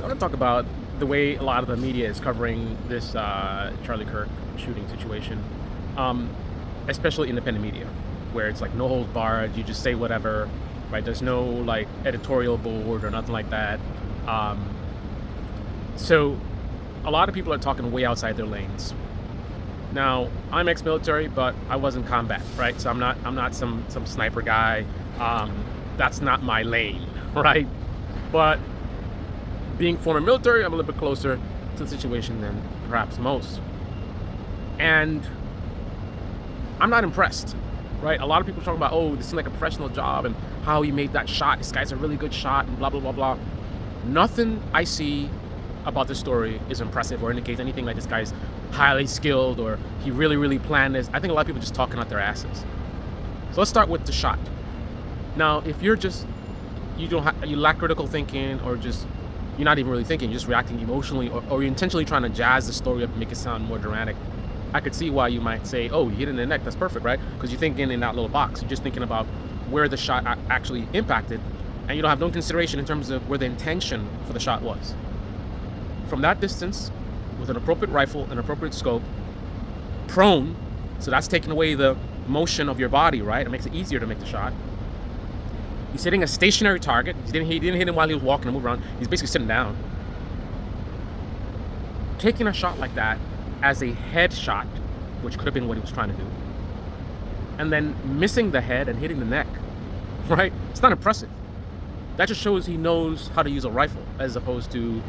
So I want to talk about the way a lot of the media is covering this Charlie Kirk shooting situation, um, especially independent media, where it's like no holds barred. You just say whatever, right? There's no like editorial board or nothing like that. Um, so a lot of people are talking way outside their lanes. Now I'm ex-military, but I was in combat, right? So I'm not some sniper guy. That's not my lane, right? But being former military, I'm a little bit closer to the situation than perhaps most. And I'm not impressed, right? A lot of people talking about, oh, this seemed like a professional job and how he made that shot. This guy's a really good shot and blah, blah, blah, blah. Nothing I see about this story is impressive or indicates anything like this guy's highly skilled or he really, really planned this. I think a lot of people just talking out their asses. So let's start with the shot. Now, if you're just, you lack critical thinking or just, you're not even really thinking, you're just reacting emotionally or you're intentionally trying to jazz the story up and make it sound more dramatic, I could see why you might say, oh, he hit it in the neck, that's perfect, right? Because you're thinking in that little box. You're just thinking about where the shot actually impacted, and you don't have no consideration in terms of where the intention for the shot was. From that distance, with an appropriate rifle, an appropriate scope, prone, so that's taking away the motion of your body, right? It makes it easier to make the shot. He's hitting a stationary target. He didn't hit him while he was walking and moving around. He's basically sitting down. Taking a shot like that as a head shot, which could have been what he was trying to do, and then missing the head and hitting the neck, right? It's not impressive. That just shows he knows how to use a rifle as opposed to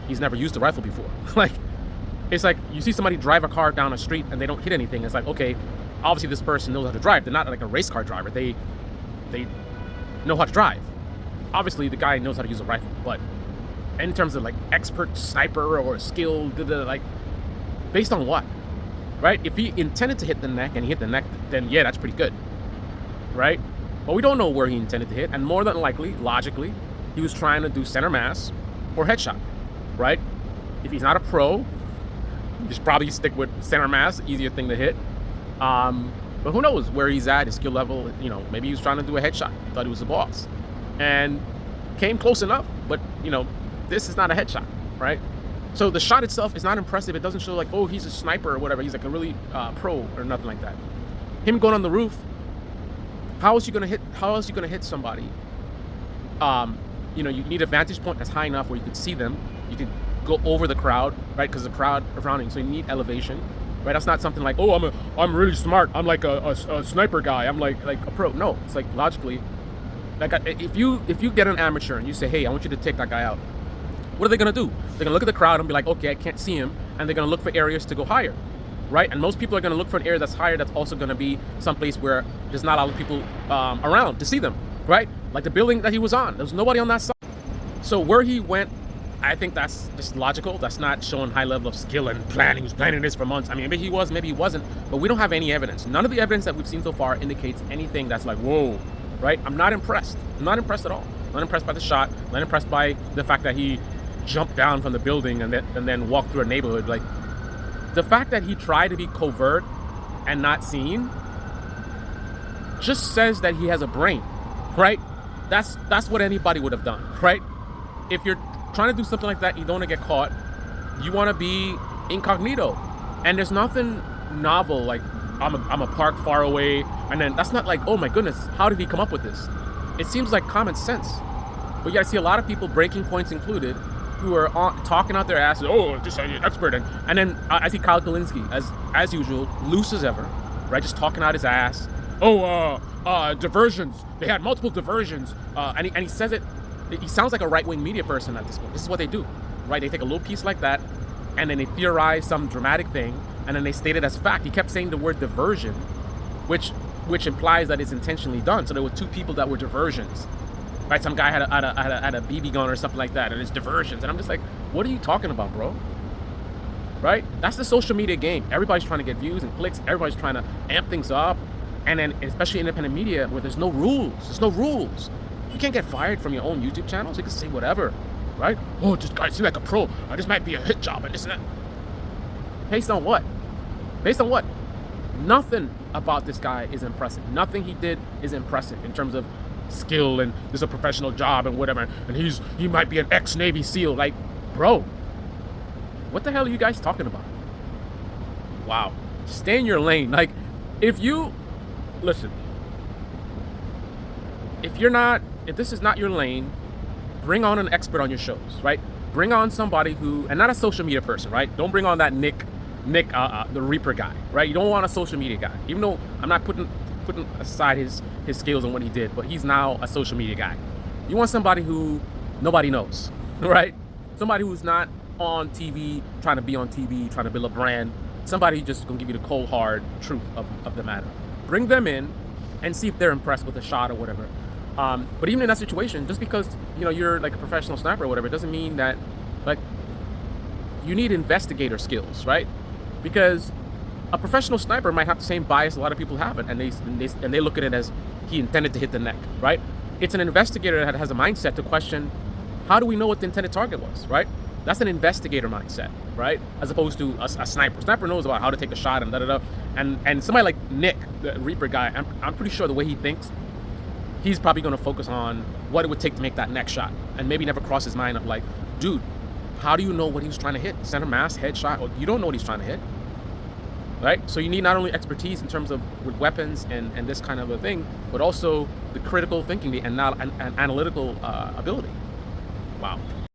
he's never used a rifle before. It's like you see somebody drive a car down a street and they don't hit anything. It's like, okay, obviously this person knows how to drive. They're not like a race car driver. They know how to drive. Obviously the guy knows how to use a rifle, but in terms of like expert sniper or skill, like based on what, right? If he intended to hit the neck and he hit the neck, then yeah, that's pretty good, right? But we don't know where he intended to hit, and more than likely, logically, he was trying to do center mass or headshot, right? If he's not a pro, you just probably stick with center mass, easier thing to hit. But who knows where he's at, his skill level, maybe he was trying to do a headshot, thought he was the boss, and came close enough, but, this is not a headshot, right? So the shot itself is not impressive. It doesn't show like, oh, he's a sniper or whatever. He's like a really pro or nothing like that. Him going on the roof, how else you gonna hit somebody? You need a vantage point that's high enough where you could see them. You could go over the crowd, right? Because the crowd around him, so you need elevation. Right, that's not something like, oh, I'm really smart. I'm like a sniper guy. I'm like a pro. No, it's like logically, like if you get an amateur and you say, hey, I want you to take that guy out, what are they gonna do? They're gonna look at the crowd and be like, okay, I can't see him, and they're gonna look for areas to go higher, right? And most people are gonna look for an area that's higher. That's also gonna be someplace where there's not a lot of people around to see them, right? Like the building that he was on, there was nobody on that side. So where he went, I think that's just logical. That's not showing high level of skill and planning. He was planning this for months. I mean, maybe he was, maybe he wasn't, but we don't have any evidence. None of the evidence that we've seen so far indicates anything that's like, whoa, right? I'm not impressed. I'm not impressed at all. I'm not impressed by the shot. I'm not impressed by the fact that he jumped down from the building and then walked through a neighborhood. Like, the fact that he tried to be covert and not seen just says that he has a brain, right? That's what anybody would have done, right? If you're trying to do something like that, you don't want to get caught. You want to be incognito, and there's nothing novel like I'm a park far away, and then that's not like, oh my goodness, how did he come up with this? It seems like common sense, but I see a lot of people, breaking points included, who are talking out their asses. Oh, just an expert, and then I see Kyle Kalinske as usual, loose as ever, right? Just talking out his ass. Oh, diversions. They had multiple diversions, and he says it. He sounds like a right-wing media person at this point. This is what they do, right? They take a little piece like that, and then they theorize some dramatic thing, and then they state it as fact. He kept saying the word diversion, which implies that it's intentionally done. So there were two people that were diversions, right? Some guy had a BB gun or something like that, and it's diversions. And I'm just like, what are you talking about, bro? Right? That's the social media game. Everybody's trying to get views and clicks. Everybody's trying to amp things up, and then especially independent media where there's no rules. There's no rules. You can't get fired from your own YouTube channel, so you can say whatever, right? Oh, this guy seems like a pro. This might be a hit job and this and that. Based on what? Based on what? Nothing about this guy is impressive. Nothing he did is impressive in terms of skill and this is a professional job and whatever, and he might be an ex-Navy SEAL. Like, bro, what the hell are you guys talking about? Wow. Stay in your lane. Like, if you listen, if this is not your lane, bring on an expert on your shows, right? Bring on somebody who, and not a social media person, right? Don't bring on that Nick, the Reaper guy, right? You don't want a social media guy, even though I'm not putting aside his skills and what he did, but he's now a social media guy. You want somebody who nobody knows, right? Somebody who's not on TV, trying to be on TV, trying to build a brand. Somebody who's just gonna give you the cold hard truth of the matter. Bring them in and see if they're impressed with the shot or whatever. But even in that situation, just because you're like a professional sniper or whatever, it doesn't mean that like you need investigator skills, right? Because a professional sniper might have the same bias a lot of people have, and they look at it as he intended to hit the neck, right? It's an investigator that has a mindset to question, how do we know what the intended target was, right? That's an investigator mindset, right? As opposed to a sniper. Sniper knows about how to take a shot and da-da-da. And somebody like Nick, the Reaper guy, I'm pretty sure the way he thinks, he's probably going to focus on what it would take to make that next shot, and maybe never cross his mind of like, dude, how do you know what he was trying to hit? Center mass, headshot? Well, you don't know what he's trying to hit, right? So you need not only expertise in terms of with weapons and this kind of a thing, but also the critical thinking and analytical ability. Wow.